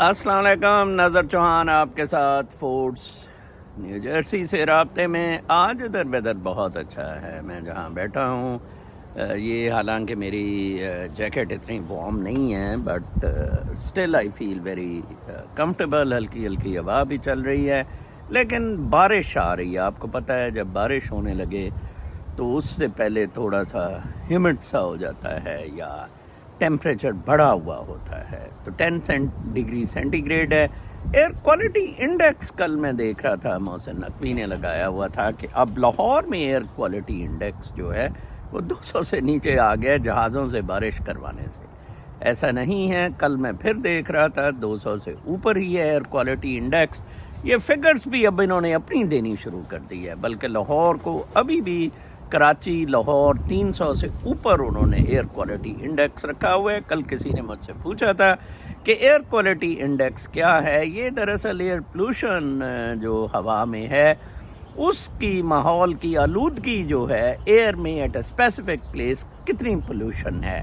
السلام علیکم، نظر چوہان آپ کے ساتھ فورٹس نیو جرسی سے رابطے میں۔ آج ادھر ویدر بہت اچھا ہے، میں جہاں بیٹھا ہوں یہ حالانکہ میری جیکٹ اتنی وارم نہیں ہے، but still I feel very comfortable. ہلکی ہلکی ہوا بھی چل رہی ہے، لیکن بارش آ رہی ہے۔ آپ کو پتہ ہے جب بارش ہونے لگے تو اس سے پہلے تھوڑا سا ہیومڈ سا ہو جاتا ہے یا ٹیمپریچر بڑھا ہوا ہوتا ہے، تو 10 ڈگری سینٹی گریڈ ہے۔ ایئر کوالٹی انڈیکس کل میں دیکھ رہا تھا، محسن نقوی نے لگایا ہوا تھا کہ اب لاہور میں ایئر کوالٹی انڈیکس جو ہے وہ 200 سے نیچے آ گیا جہازوں سے بارش کروانے سے۔ ایسا نہیں ہے، کل میں پھر دیکھ رہا تھا 200 سے اوپر ہی ہے ایئر کوالٹی انڈیکس۔ یہ فگرز بھی اب انہوں نے اپنی دینی شروع کر دی ہے، بلکہ لاہور کو ابھی بھی کراچی لاہور 300 سے اوپر انہوں نے ایئر کوالٹی انڈیکس رکھا ہوا ہے۔ کل کسی نے مجھ سے پوچھا تھا کہ ایئر کوالٹی انڈیکس کیا ہے؟ یہ دراصل ایئر پولوشن جو ہوا میں ہے اس کی ماحول کی آلودگی جو ہے ایئر میں ایٹ اے اسپیسیفک پلیس کتنی پولوشن ہے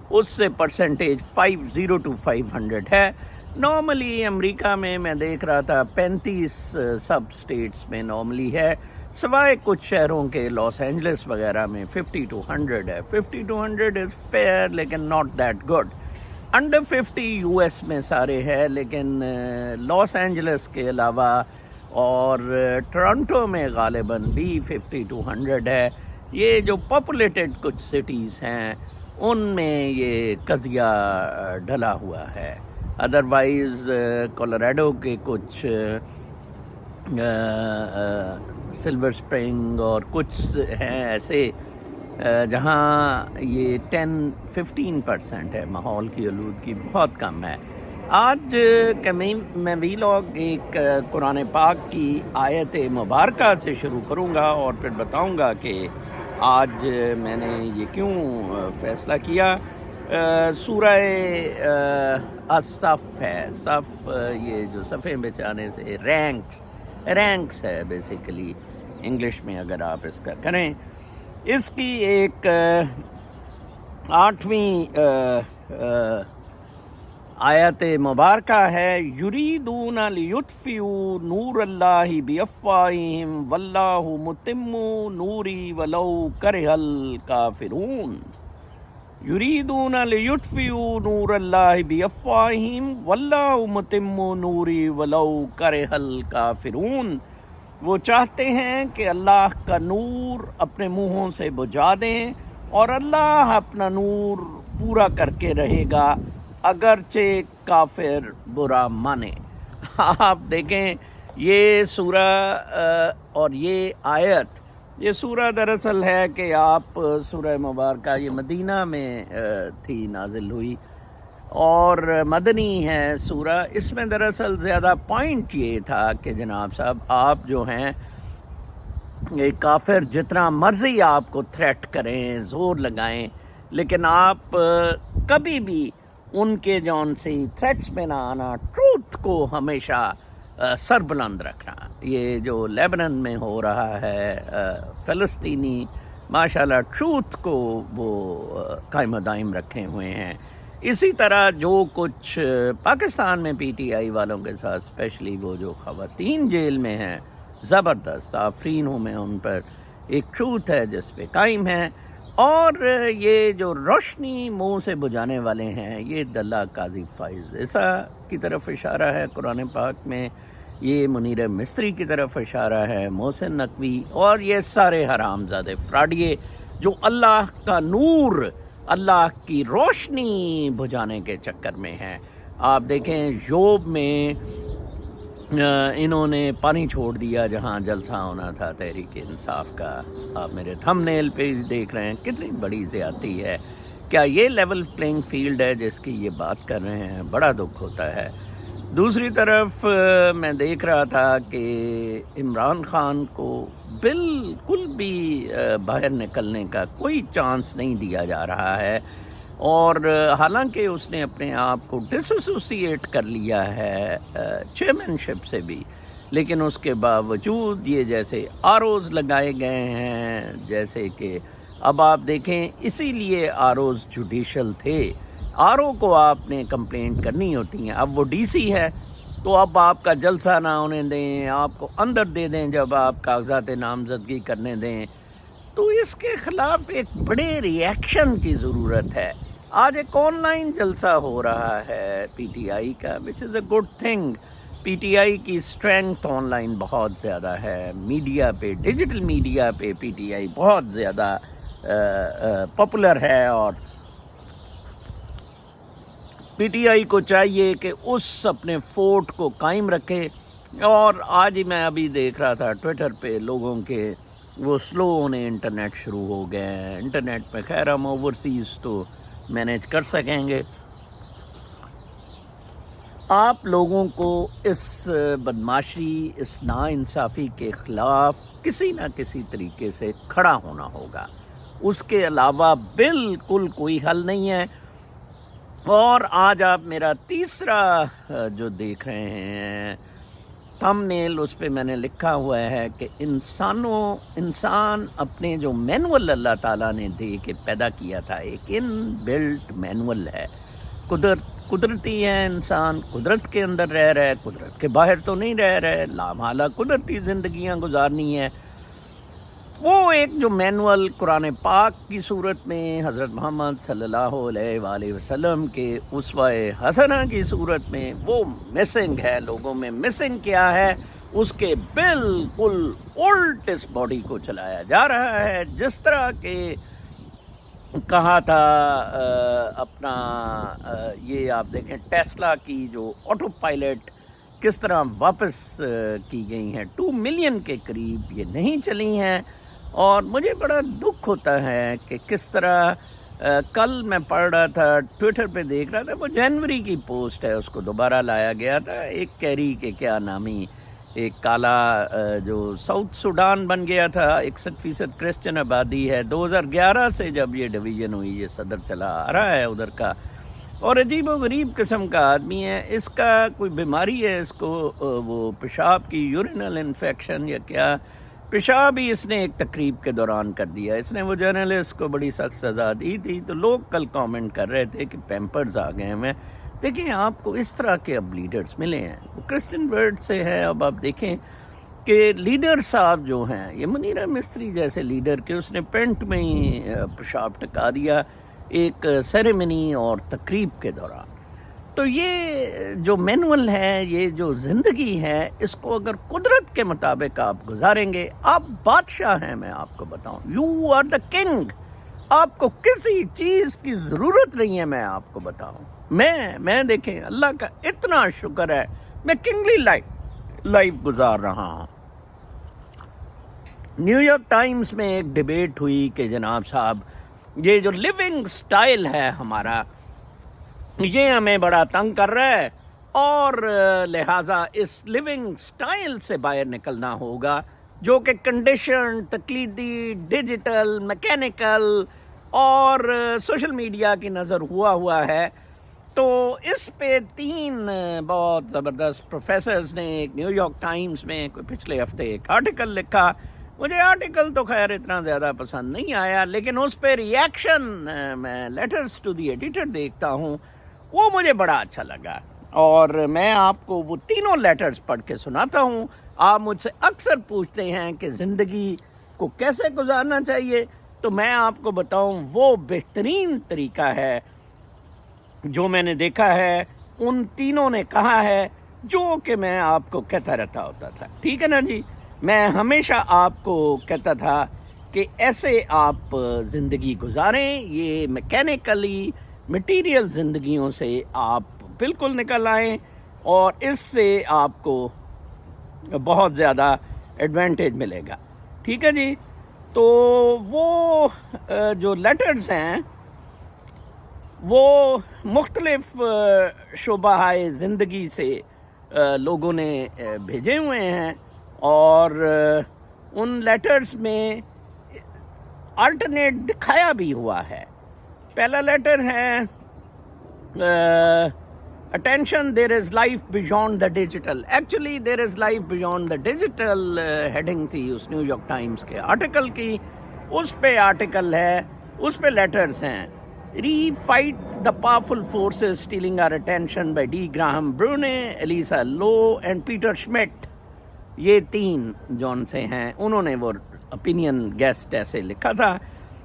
اس سے پرسنٹیج 50 to 500 ہے۔ نارملی امریکہ میں دیکھ رہا تھا 35 سب اسٹیٹس میں نارملی ہے، سوائے کچھ شہروں کے لاس اینجلس وغیرہ میں 50 to 100 ہے۔ 50 to 100 از فیئر لیکن not that good. Under 50 U S میں سارے ہے، لیکن لاس اینجلس کے علاوہ اور ٹورنٹو میں غالباً بھی 50 to 100 ہے۔ یہ جو پاپولیٹڈ کچھ سٹیز ہیں ان میں یہ قضیہ ڈلا ہوا ہے۔ ادروائز کولوراڈو کے کچھ سلور اسپرنگ اور کچھ ہیں ایسے جہاں یہ 10-15% ہے، ماحول کی آلودگی بہت کم ہے۔ آج میں ویلاگ ایک قرآن پاک کی آیت مبارکہ سے شروع کروں گا اور پھر بتاؤں گا کہ آج میں نے یہ کیوں فیصلہ کیا۔ سورہ الصف ہے، صف یہ جو صفیں بچانے سے رینکس ہے بیسیکلی انگلش میں اگر آپ اس کا کریں۔ اس کی ایک 8ویں آیت مبارکہ ہے، یریدون لیطفئوا نور اللہ بافواہہم واللہ متم نوری ولو کرہ الکافرون۔ یریدون لیطفئوا نور اللہ بافواہہم واللہ متم نوری ولو کرہ الکافرون۔ وہ چاہتے ہیں کہ اللہ کا نور اپنے منہوں سے بجھا دیں اور اللہ اپنا نور پورا کر کے رہے گا اگرچہ کافر برا مانے۔ آپ دیکھیں یہ سورہ اور یہ آیت، یہ سورہ دراصل ہے کہ آپ سورہ مبارکہ یہ مدینہ میں تھی، نازل ہوئی اور مدنی ہے سورہ۔ اس میں دراصل زیادہ پوائنٹ یہ تھا کہ جناب صاحب آپ جو ہیں یہ کافر جتنا مرضی آپ کو تھریٹ کریں، زور لگائیں، لیکن آپ کبھی بھی ان کے جون سے تھریٹس میں نہ آنا، ٹروتھ کو ہمیشہ سر بلند رکھنا۔ یہ جو لیبنان میں ہو رہا ہے فلسطینی ماشاءاللہ ٹروتھ کو وہ قائم و دائم رکھے ہوئے ہیں۔ اسی طرح جو کچھ پاکستان میں پی ٹی آئی والوں کے ساتھ اسپیشلی وہ جو خواتین جیل میں ہیں، زبردست آفرین ہوں میں ان پر، ایک ٹروتھ ہے جس پہ قائم ہے۔ اور یہ جو روشنی منہ سے بجھانے والے ہیں یہ دلہ قاضی فائز ایسا کی طرف اشارہ ہے قرآن پاک میں، یہ منیرے مستری کی طرف اشارہ ہے، محسن نقوی، اور یہ سارے حرام زادے فراڈیے جو اللہ کا نور، اللہ کی روشنی بجھانے کے چکر میں ہیں۔ آپ دیکھیں یوب میں انہوں نے پانی چھوڑ دیا جہاں جلسہ ہونا تھا تحریک انصاف کا۔ آپ میرے تھم نیل پہ دیکھ رہے ہیں کتنی بڑی زیادتی ہے۔ کیا یہ لیول پلینگ فیلڈ ہے جس کی یہ بات کر رہے ہیں؟ بڑا دکھ ہوتا ہے۔ دوسری طرف میں دیکھ رہا تھا کہ عمران خان کو بالکل بھی باہر نکلنے کا کوئی چانس نہیں دیا جا رہا ہے، اور حالانکہ اس نے اپنے آپ کو ڈس ایسوسیٹ کر لیا ہے چیئرمین شپ سے بھی، لیکن اس کے باوجود یہ جیسے آروز لگائے گئے ہیں، جیسے کہ اب آپ دیکھیں اسی لیے آروز جوڈیشل تھے۔ RO کو آپ نے کمپلینٹ کرنی ہوتی ہیں. اب وہ DC ہے تو اب آپ کا جلسہ نہ ہونے دیں, آپ کو اندر دے دیں جب آپ کاغذات نامزدگی کرنے دیں. تو اس کے خلاف ایک بڑے ریئیکشن کی ضرورت ہے. آج ایک آن لائن جلسہ ہو رہا ہے PTI کا, وچ از اے گڈ تھنگ. PTI کی اسٹرینتھ آن لائن بہت زیادہ ہے. میڈیا پہ, ڈیجیٹل میڈیا پہ PTI بہت زیادہ پاپولر ہے, اور PTI کو چاہیے کہ اس اپنے فورٹ کو قائم رکھے. اور آج ہی میں ابھی دیکھ رہا تھا ٹویٹر پہ لوگوں کے وہ سلو ہونے انٹرنیٹ شروع ہو گئے ہیں. انٹرنیٹ پہ خیر ہم اوورسیز تو مینیج کر سکیں گے. آپ لوگوں کو اس بدمعاشی, اس ناانصافی کے خلاف کسی نہ کسی طریقے سے کھڑا ہونا ہوگا. اس کے علاوہ بالکل کوئی حل نہیں ہے. اور آج آپ میرا تیسرا جو دیکھ رہے ہیں تھم نیل, اس پہ میں نے لکھا ہوا ہے کہ انسان اپنے جو مینول اللہ تعالیٰ نے دے کے پیدا کیا تھا, ایک ان بلٹ مینول ہے. قدرتی ہے, انسان قدرت کے اندر رہ رہا ہے, قدرت کے باہر تو نہیں رہ رہا ہے. لامحالہ قدرتی زندگیاں گزارنی ہے. وہ ایک جو مینول قرآن پاک کی صورت میں, حضرت محمد صلی اللہ علیہ وآلہ وسلم کے اسوہ حسنہ کی صورت میں, وہ مسنگ ہے. لوگوں میں مسنگ کیا ہے, اس کے بالکل الٹ اس باڈی کو چلایا جا رہا ہے. جس طرح کہ کہا تھا اپنا یہ آپ دیکھیں ٹیسلا کی جو آٹو پائلٹ کس طرح واپس کی گئی ہیں, 2 ملین کے قریب یہ نہیں چلی ہیں. اور مجھے بڑا دکھ ہوتا ہے کہ کس طرح کل میں پڑھ رہا تھا ٹویٹر پہ دیکھ رہا تھا, وہ جنوری کی پوسٹ ہے, اس کو دوبارہ لایا گیا تھا. ایک کیری کے کیا نامی ایک کالا جو ساؤتھ سوڈان بن گیا تھا, 61% کرسچن آبادی ہے. 2011 سے جب یہ ڈویژن ہوئی, یہ صدر چلا آ رہا ہے ادھر کا, اور عجیب و غریب قسم کا آدمی ہے. اس کا کوئی بیماری ہے, اس کو وہ پیشاب کی یورینل انفیکشن یا کیا, پیشاب ہی اس نے ایک تقریب کے دوران کر دیا. اس نے وہ جرنلسٹ کو بڑی سخت سزا دی تھی. تو لوگ کل کامنٹ کر رہے تھے کہ پیمپرز آ گئے ہیں. دیکھیں آپ کو اس طرح کے اب لیڈرز ملے ہیں, وہ کرسچن ورڈ سے ہے. اب آپ دیکھیں کہ لیڈر صاحب جو ہیں, یہ منیرے مستری جیسے لیڈر کے, اس نے پینٹ میں ہی پیشاب ٹکا دیا ایک سیریمنی اور تقریب کے دوران. تو یہ جو مینول ہے, یہ جو زندگی ہے, اس کو اگر قدرت کے مطابق آپ گزاریں گے, آپ بادشاہ ہیں. میں آپ کو بتاؤں, یو آر دا کنگ. آپ کو کسی چیز کی ضرورت نہیں ہے. میں آپ کو بتاؤں, میں دیکھیں اللہ کا اتنا شکر ہے, میں کنگلی لائف گزار رہا ہوں. نیو یارک ٹائمز میں ایک ڈیبیٹ ہوئی کہ جناب صاحب یہ جو لیونگ سٹائل ہے ہمارا, یہ ہمیں بڑا تنگ کر رہا ہے, اور لہٰذا اس لیونگ سٹائل سے باہر نکلنا ہوگا جو کہ کنڈیشن, تقلیدی, ڈیجیٹل, میکینیکل اور سوشل میڈیا کی نظر ہوا ہے. تو اس پہ 3 بہت زبردست پروفیسرز نے ایک نیو یارک ٹائمز میں کوئی پچھلے ہفتے ایک آرٹیکل لکھا. مجھے آرٹیکل تو خیر اتنا زیادہ پسند نہیں آیا, لیکن اس پہ ریئیکشن میں لیٹرز ٹو دی ایڈیٹر دیکھتا ہوں, وہ مجھے بڑا اچھا لگا. اور میں آپ کو وہ تینوں لیٹرز پڑھ کے سناتا ہوں. آپ مجھ سے اکثر پوچھتے ہیں کہ زندگی کو کیسے گزارنا چاہیے, تو میں آپ کو بتاؤں وہ بہترین طریقہ ہے جو میں نے دیکھا ہے. ان تینوں نے کہا ہے جو کہ میں آپ کو کہتا رہتا ہوتا تھا. ٹھیک ہے نا جی, میں ہمیشہ آپ کو کہتا تھا کہ ایسے آپ زندگی گزاریں, یہ میکینیکلی مٹیریل زندگیوں سے آپ بالکل نکل آئیں, اور اس سے آپ کو بہت زیادہ ایڈوانٹیج ملے گا. ٹھیک ہے جی. تو وہ جو لیٹرز ہیں وہ مختلف شعبہ زندگی سے لوگوں نے بھیجے ہوئے ہیں, اور ان لیٹرز میں آلٹرنیٹ دکھایا بھی ہوا ہے. پہلا لیٹر ہے attention, there is life beyond the digital. Actually there is life beyond the digital heading تھی اس نیو یارک ٹائمز کے آرٹیکل کی. اس پہ آرٹیکل ہے, اس پہ لیٹرز ہیں. Refight the Powerful Forces Stealing Our Attention by D. Graham Brune, Elisa Lowe and Peter Schmidt. یہ 3 جون سے ہیں. انہوں نے وہ opinion guest ایسے لکھا تھا.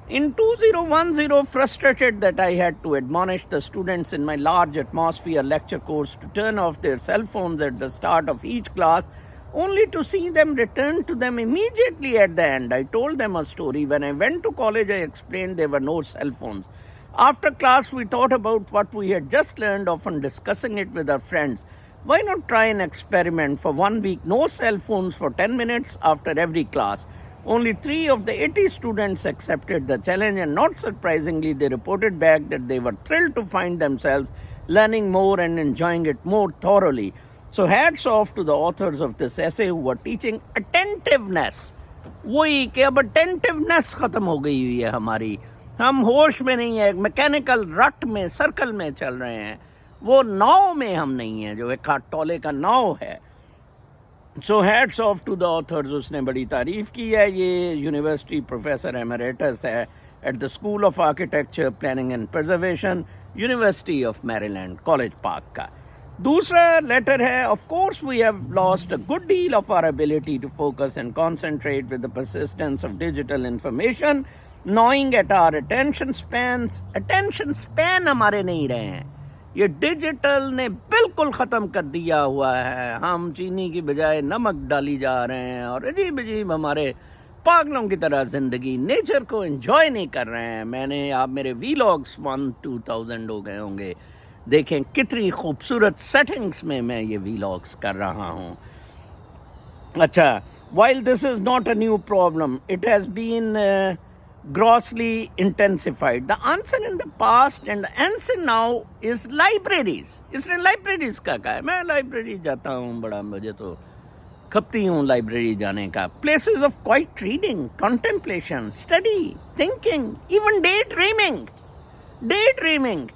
In 2010, frustrated that I had to admonish the students in my large atmosphere lecture course to turn off their cell phones at the start of each class, only to see them return to them immediately at the end. I told them a story. When I went to college, I explained there were no cell phones. After class, we thought about what we had just learned, often discussing it with our friends. Why not try an experiment for 1 week? No cell phones for 10 minutes after every class. Only 3 of the 80 students accepted the challenge, and not surprisingly, they reported back that they were thrilled to find themselves learning more and enjoying it more thoroughly. So hats off to the authors of this essay who were teaching attentiveness. وہی کہ اب attentiveness ختم ہو گئی ہوئی ہے ہماری. ہم ہوش میں نہیں ہیں, میکینیکل رٹ میں, سرکل میں چل رہے ہیں. وہ ناؤ میں ہم نہیں ہیں جو ایک ہاتھ تولے کا ناؤ ہے. So hats off to the authors. اس نے بڑی تعریف کی ہے. یہ یونیورسٹی پروفیسر ایمریٹس ہے at the school of architecture planning and preservation, university of Maryland, college park کا. دوسرا لیٹر ہے, of course we have lost a good deal of our ability to focus and concentrate with the persistence of digital information, knowing at our attention span ہمارے نہیں رہے ہیں. یہ digital نے بالکل ختم کر دیا ہوا ہے. ہم چینی کی بجائے نمک ڈالی جا رہے ہیں اور عجیب عجیب ہمارے پاگلوں کی طرح زندگی, نیچر کو انجوائے نہیں کر رہے ہیں. میں نے, آپ میرے ویلاگس 1-2000 ہو گئے ہوں گے, دیکھیں کتنی خوبصورت سیٹنگز میں یہ ویلاگس کر رہا ہوں. اچھا, while this is not a new problem, it has been grossly intensified. The answer in the past and the answer now is libraries. اس نے libraries کا کہا ہے. میں لائبریری جاتا ہوں, بڑا مجھے تو کھپتی ہوں لائبریری جانے کا. Places of quiet reading, contemplation, study, thinking, even daydreaming.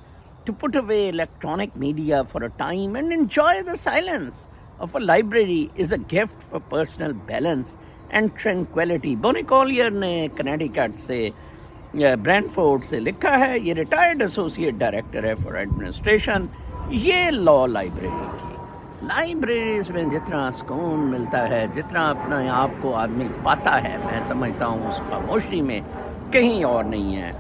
To put away electronic media for a time and enjoy the silence of a library is a gift for personal balance and tranquility. بونی کالیر نے Connecticut سے, برینڈفورڈ سے لکھا ہے. یہ retired associate director ہے for administration. یہ لا library کی. Libraries میں جتنا سکون ملتا ہے, جتنا اپنے آپ کو آدمی پاتا ہے, میں سمجھتا ہوں اس خاموشی میں کہیں اور نہیں ہے.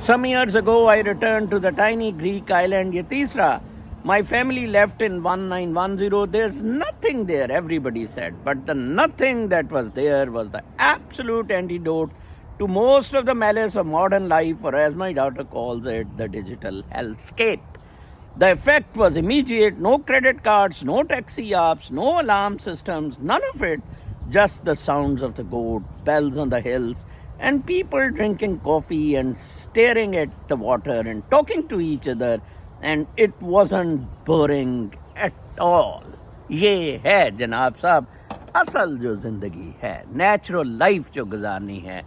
Some years ago I returned to the tiny Greek island. یہ تیسرا, my family left in 1910. There's nothing there, everybody said. But the nothing that was there was the absolute antidote to most of the malice of modern life, or as my daughter calls it, the digital hellscape. The effect was immediate. No credit cards, no taxi apps, no alarm systems, none of it. Just the sounds of the goat, bells on the hills, and people drinking coffee and staring at the water and talking to each other, and it wasn't boring at all. یہ ہے جناب صاحب اصل جو زندگی ہے, natural life جو گزارنی ہے.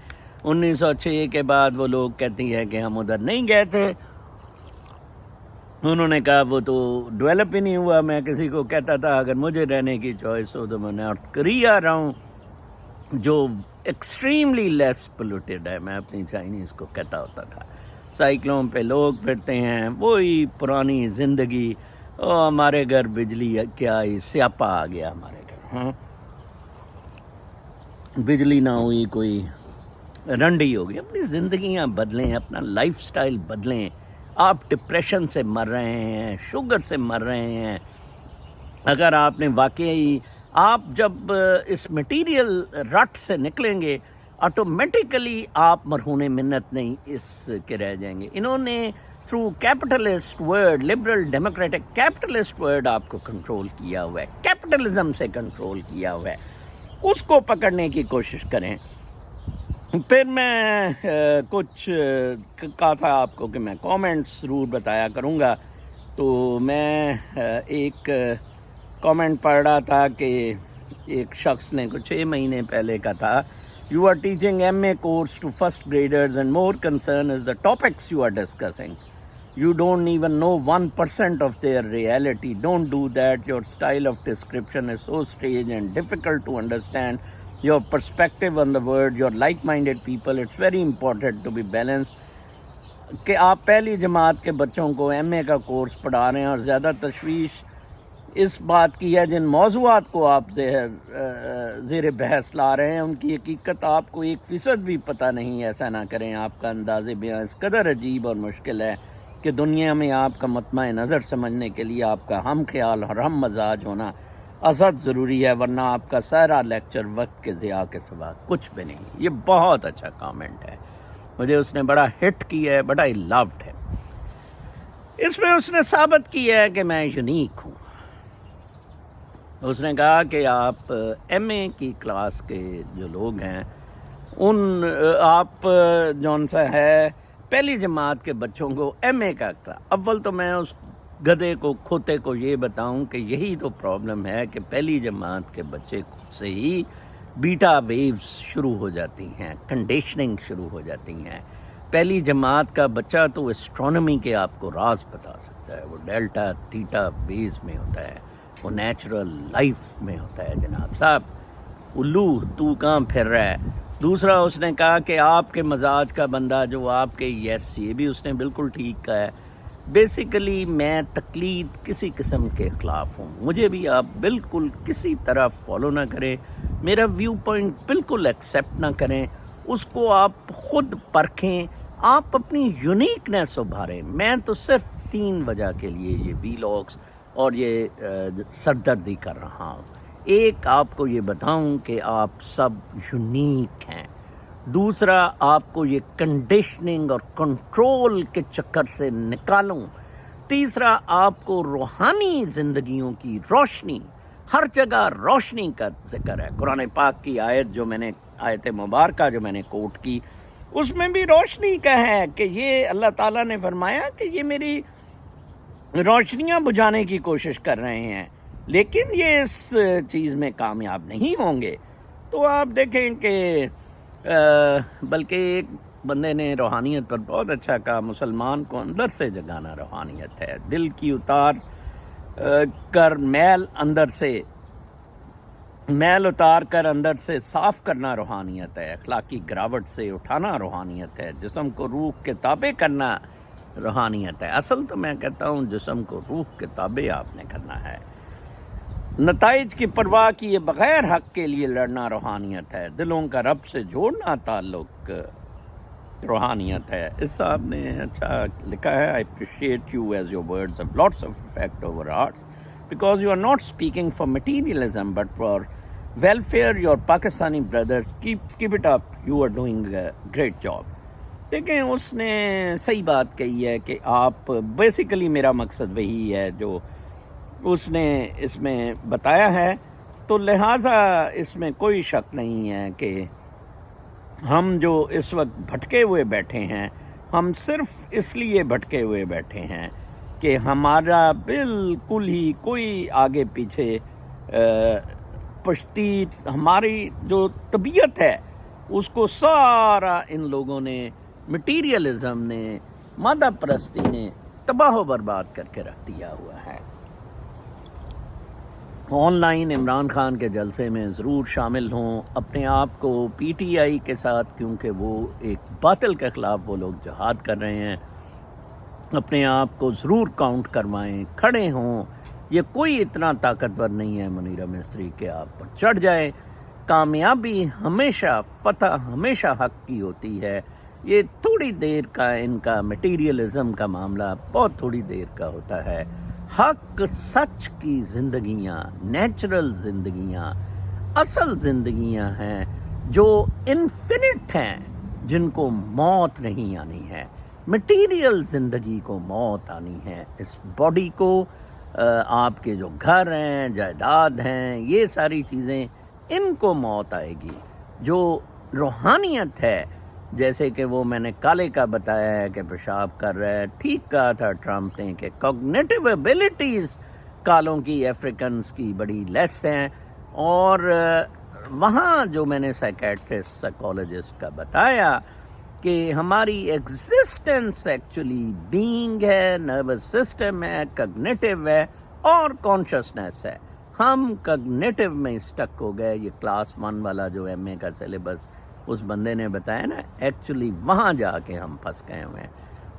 1906 کے بعد وہ لوگ کہتی ہیں کہ ہم ادھر نہیں گئے تھے. انہوں نے کہا وہ تو ڈیولپ ہی نہیں ہوا. میں کسی کو کہتا تھا اگر مجھے رہنے کی چوائس ہو تو میں نارتھ کوریا رہوں جو ایکسٹریملی لیس پولوٹیڈ ہے. میں اپنی چائنیز کو کہتا ہوتا تھا. سائیکلوں پہ لوگ پھرتے ہیں, وہی پرانی زندگی. ہمارے گھر بجلی کیا آئی, سیاپا آ گیا ہمارے گھر. ہاں, بجلی نہ ہوئی, کوئی رنڈی ہو گئی. اپنی زندگیاں بدلیں, اپنا لائف سٹائل بدلیں. آپ ڈپریشن سے مر رہے ہیں, شوگر سے مر رہے ہیں. اگر آپ نے واقعی, آپ جب اس مٹیریل رٹ سے نکلیں گے آٹومیٹیکلی آپ مرہون منت نہیں اس کے رہ جائیں گے. انہوں نے through capitalist word, liberal democratic capitalist word آپ کو کنٹرول کیا ہوا ہے, کیپٹلزم سے کنٹرول کیا ہوا ہے. اس کو پکڑنے کی کوشش کریں. پھر میں کچھ کہا تھا آپ کو کہ میں کامنٹس ضرور بتایا کروں گا. تو میں ایک کامنٹ پڑھ رہا تھا کہ ایک شخص نے کچھ 6 مہینے پہلے کا تھا, you are teaching MA course to first graders and more concern is the topics you are discussing. You don't even know 1% of their reality. Don't do that. Your style of description is so strange and difficult to understand. Your perspective on the world, your like-minded people, it's very important to be balanced. کہ آپ پہلی جماعت کے بچوں کو M اے کا course پڑھا رہے ہیں، اور زیادہ تشویش اس بات کی ہے جن موضوعات کو آپ زیر بحث لا رہے ہیں ان کی حقیقت آپ کو 1% بھی پتہ نہیں. ایسا نہ کریں. آپ کا انداز بیان اس قدر عجیب اور مشکل ہے کہ دنیا میں آپ کا مطمع نظر سمجھنے کے لیے آپ کا ہم خیال اور ہم مزاج ہونا ازحد ضروری ہے، ورنہ آپ کا سارا لیکچر وقت کے ضیاع کے سوا کچھ بھی نہیں. یہ بہت اچھا کامنٹ ہے، مجھے اس نے بڑا ہٹ کیا ہے، بڑا ہی لوڈ ہے. اس میں اس نے ثابت کیا ہے کہ میں یونیک ہوں. اس نے کہا کہ آپ ایم اے کی کلاس کے جو لوگ ہیں ان آپ جون سا ہے پہلی جماعت کے بچوں کو ایم اے کا اول تو میں اس گدھے کو کھوتے کو یہ بتاؤں کہ یہی تو پرابلم ہے کہ پہلی جماعت کے بچے سے ہی بیٹا ویوز شروع ہو جاتی ہیں، کنڈیشننگ شروع ہو جاتی ہیں. پہلی جماعت کا بچہ تو اسٹرانومی کے آپ کو راز بتا سکتا ہے، وہ ڈیلٹا تھیٹا بیز میں ہوتا ہے، وہ نیچرل لائف میں ہوتا ہے. جناب صاحب الو تو کہاں پھر رہا ہے. دوسرا اس نے کہا کہ آپ کے مزاج کا بندہ جو آپ کے یس، یہ بھی اس نے بالکل ٹھیک کہا ہے. بیسیکلی میں تقلید کسی قسم کے خلاف ہوں. مجھے بھی آپ بالکل کسی طرح فالو نہ کریں، میرا ویو پوائنٹ بالکل ایکسیپٹ نہ کریں، اس کو آپ خود پرکھیں، آپ اپنی یونیکنیس ابھاریں. میں تو صرف 3 وجہ کے لیے یہ ویلاگس اور یہ سردردی کر رہا ہوں. ایک، آپ کو یہ بتاؤں کہ آپ سب یونیک ہیں. دوسرا، آپ کو یہ کنڈیشننگ اور کنٹرول کے چکر سے نکالوں. تیسرا، آپ کو روحانی زندگیوں کی روشنی، ہر جگہ روشنی کا ذکر ہے. قرآن پاک کی آیت جو میں نے آیت مبارکہ جو میں نے کوٹ کی، اس میں بھی روشنی کا ہے کہ یہ اللہ تعالیٰ نے فرمایا کہ یہ میری روشنیاں بجھانے کی کوشش کر رہے ہیں لیکن یہ اس چیز میں کامیاب نہیں ہوں گے. تو آپ دیکھیں کہ بلکہ ایک بندے نے روحانیت پر بہت اچھا کہا، مسلمان کو اندر سے جگانا روحانیت ہے. دل کی اتار کر میل اتار کر اندر سے صاف کرنا روحانیت ہے. اخلاقی گراوٹ سے اٹھانا روحانیت ہے. جسم کو روح کے تابع کرنا روحانیت ہے. اصل تو میں کہتا ہوں جسم کو روح کے تابع آپ نے کرنا ہے. نتائج کی پرواہ کیے بغیر حق کے لیے لڑنا روحانیت ہے. دلوں کا رب سے جوڑنا تعلق روحانیت ہے. اس صاحب نے اچھا لکھا ہے، I appreciate you as your words have lots of effect over ours because you are not speaking for materialism but for welfare. Your Pakistani brothers, keep it up, you are doing a great job. دیکھیں اس نے صحیح بات کہی ہے کہ آپ basically میرا مقصد وہی ہے جو اس نے اس میں بتایا ہے. تو لہٰذا اس میں کوئی شک نہیں ہے کہ ہم جو اس وقت بھٹکے ہوئے بیٹھے ہیں، ہم صرف اس لیے بھٹکے ہوئے بیٹھے ہیں کہ ہمارا بالکل ہی کوئی آگے پیچھے پشتی، ہماری جو طبیعت ہے اس کو سارا ان لوگوں نے، مٹیریلزم نے، مادہ پرستی نے تباہ و برباد کر کے رکھ دیا ہوا ہے. آن لائن عمران خان کے جلسے میں ضرور شامل ہوں، اپنے آپ کو پی ٹی آئی کے ساتھ، کیونکہ وہ ایک باطل کے خلاف وہ لوگ جہاد کر رہے ہیں، اپنے آپ کو ضرور کاؤنٹ کروائیں، کھڑے ہوں. یہ کوئی اتنا طاقتور نہیں ہے منیرہ مستری کہ آپ پر چڑھ جائے. کامیابی ہمیشہ، فتح ہمیشہ حق کی ہوتی ہے. یہ تھوڑی دیر کا ان کا مٹیریلزم کا معاملہ بہت تھوڑی دیر کا ہوتا ہے. حق، سچ کی زندگیاں، نیچرل زندگیاں، اصل زندگیاں ہیں جو انفینٹ ہیں، جن کو موت نہیں آنی ہے. مٹیریل زندگی کو موت آنی ہے. اس باڈی کو، آپ کے جو گھر ہیں، جائیداد ہیں، یہ ساری چیزیں، ان کو موت آئے گی. جو روحانیت ہے، جیسے کہ وہ میں نے کالے کا بتایا ہے کہ پیشاب کر رہا ہے، ٹھیک کہا تھا ٹرمپ نے کہ کوگنیٹو ایبلٹیز کالوں کی، افریکنز کی بڑی لیس ہیں. اور وہاں جو میں نے سائیکیٹرسٹ، سائیکالوجسٹ کا بتایا کہ ہماری ایگزسٹنس ایکچولی بینگ ہے، نروس سسٹم ہے، کوگنیٹو ہے اور کانشسنس ہے. ہم کوگنیٹو میں اسٹک ہو گئے. یہ کلاس 1 والا جو ایم اے کا سلیبس اس بندے نے بتایا نا، ایکچولی وہاں جا کے ہم پھنس گئے ہوئے ہیں.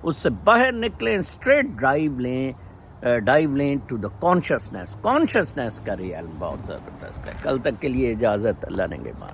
اس سے باہر نکلیں، اسٹریٹ ڈائیو لیں ٹو دا کانشیسنیس کا ریئلم بہت زبردست ہے. کل تک کے لیے اجازت، اللہ نے کے بعد.